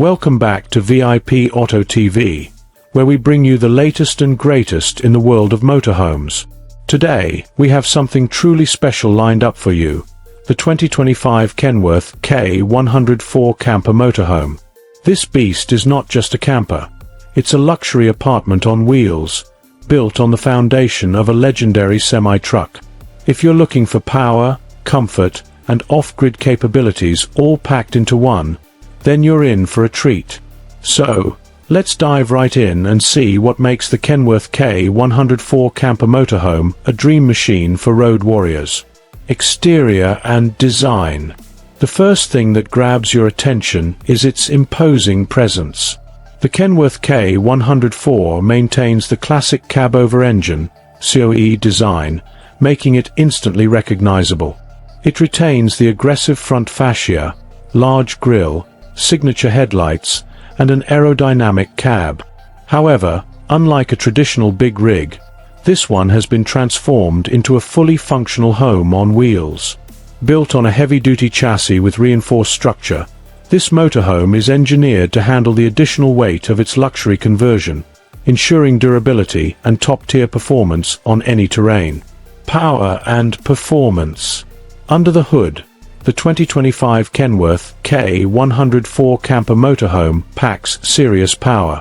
Welcome back to VIP Auto TV, where we bring you the latest and greatest in the world of motorhomes. Today, we have something truly special lined up for you: the 2025 Kenworth K104 Camper Motorhome. This beast is not just a camper. It's a luxury apartment on wheels, built on the foundation of a legendary semi-truck. If you're looking for power, comfort, and off-grid capabilities all packed into one, then you're in for a treat. So, let's dive right in and see what makes the Kenworth K104 Camper Motorhome a dream machine for road warriors. Exterior and design. The first thing that grabs your attention is its imposing presence. The Kenworth K104 maintains the classic cab-over-engine (COE) design, making it instantly recognizable. It retains the aggressive front fascia, large grille, signature headlights, and an aerodynamic cab. However, unlike a traditional big rig, this one has been transformed into a fully functional home on wheels. Built on a heavy-duty chassis with reinforced structure, this motorhome is engineered to handle the additional weight of its luxury conversion, ensuring durability and top-tier performance on any terrain. Power and performance. Under the hood, the 2025 Kenworth K104 Camper Motorhome packs serious power.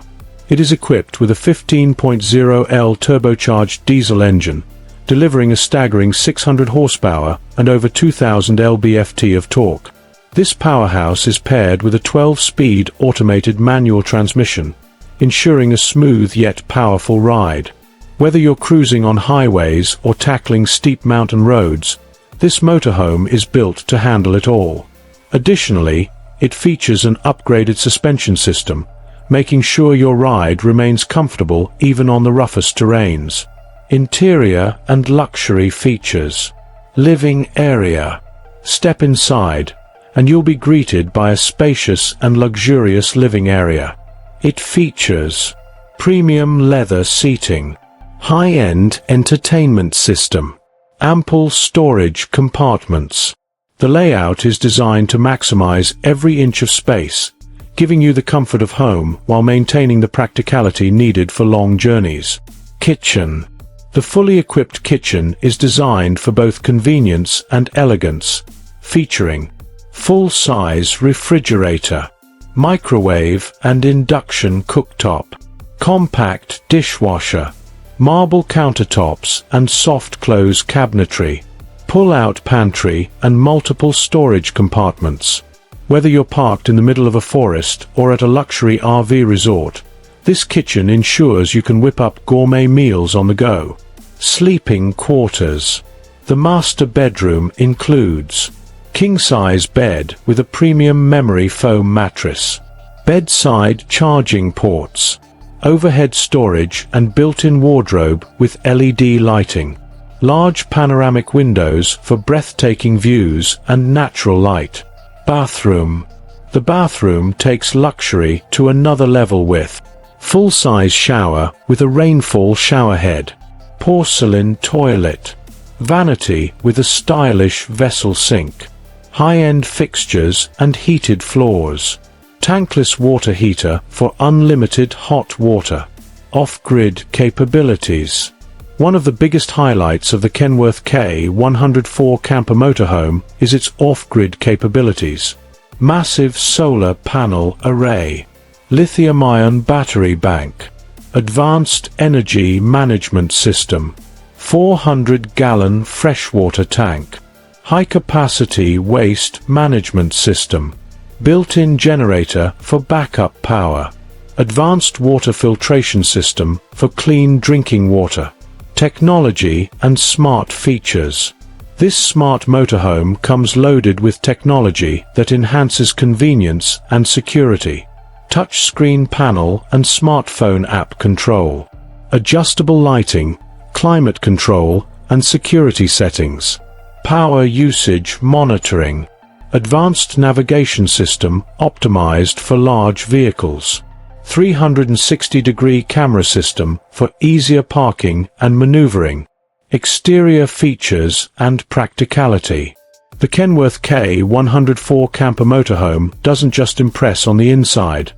It is equipped with a 15.0L turbocharged diesel engine, delivering a staggering 600 horsepower and over 2,000 lb-ft of torque. This powerhouse is paired with a 12-speed automated manual transmission, ensuring a smooth yet powerful ride. Whether you're cruising on highways or tackling steep mountain roads, this motorhome is built to handle it all. Additionally, it features an upgraded suspension system, making sure your ride remains comfortable even on the roughest terrains. Interior and luxury features. Living area. Step inside, and you'll be greeted by a spacious and luxurious living area. It features premium leather seating, high-end entertainment system, ample storage compartments. The layout is designed to maximize every inch of space, giving you the comfort of home while maintaining the practicality needed for long journeys. Kitchen. The fully equipped kitchen is designed for both convenience and elegance, featuring full-size refrigerator, microwave and induction cooktop, compact dishwasher, marble countertops and soft-close cabinetry, pull-out pantry and multiple storage compartments. Whether you're parked in the middle of a forest or at a luxury RV resort, this kitchen ensures you can whip up gourmet meals on the go. Sleeping quarters. The master bedroom includes king-size bed with a premium memory foam mattress, bedside charging ports, overhead storage and built-in wardrobe with LED lighting, large panoramic windows for breathtaking views and natural light. Bathroom. The bathroom takes luxury to another level with full-size shower with a rainfall showerhead, porcelain toilet, vanity with a stylish vessel sink, high-end fixtures and heated floors, tankless water heater for unlimited hot water. Off-grid capabilities. One of the biggest highlights of the Kenworth K104 Camper Motorhome is its off-grid capabilities. Massive solar panel array, lithium-ion battery bank, advanced energy management system, 400-gallon freshwater tank, high-capacity waste management system, built-in generator for backup power, advanced water filtration system for clean drinking water, technology and smart features. This smart motorhome comes loaded with technology that enhances convenience and security. Touchscreen panel and smartphone app control, adjustable lighting, climate control and security settings, power usage monitoring, advanced navigation system optimized for large vehicles, 360-degree camera system for easier parking and maneuvering. Exterior features and practicality. The Kenworth K104 camper motorhome doesn't just impress on the inside.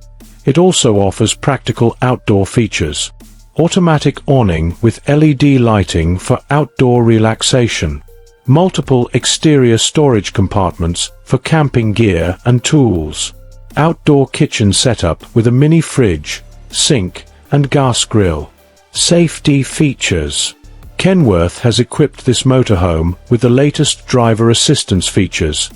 It also offers practical outdoor features. Automatic awning with LED lighting for outdoor relaxation. Multiple exterior storage compartments for camping gear and tools. Outdoor kitchen setup with a mini fridge, sink, and gas grill. Safety features. Kenworth has equipped this motorhome with the latest driver assistance features,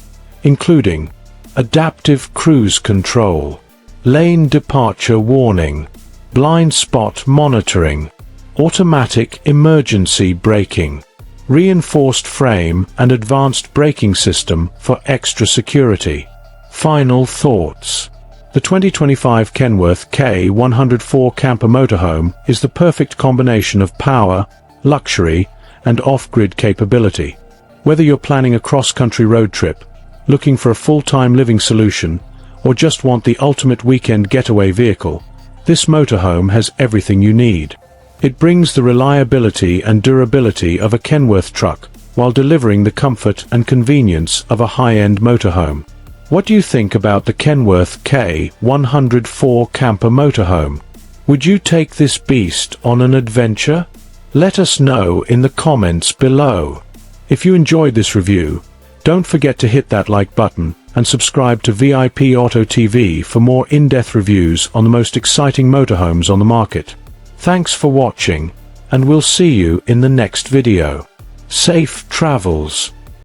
including adaptive cruise control, lane departure warning, blind spot monitoring, automatic emergency braking, reinforced frame and advanced braking system for extra security. Final thoughts. The 2025 Kenworth K104 camper motorhome is the perfect combination of power, luxury, and off-grid capability. Whether you're planning a cross-country road trip, looking for a full-time living solution, or just want the ultimate weekend getaway vehicle, this motorhome has everything you need. It brings the reliability and durability of a Kenworth truck, while delivering the comfort and convenience of a high-end motorhome. What do you think about the Kenworth K104 camper motorhome? Would you take this beast on an adventure? Let us know in the comments below. If you enjoyed this review, don't forget to hit that like button and subscribe to VIP Auto TV for more in-depth reviews on the most exciting motorhomes on the market. Thanks for watching, and we'll see you in the next video. Safe travels.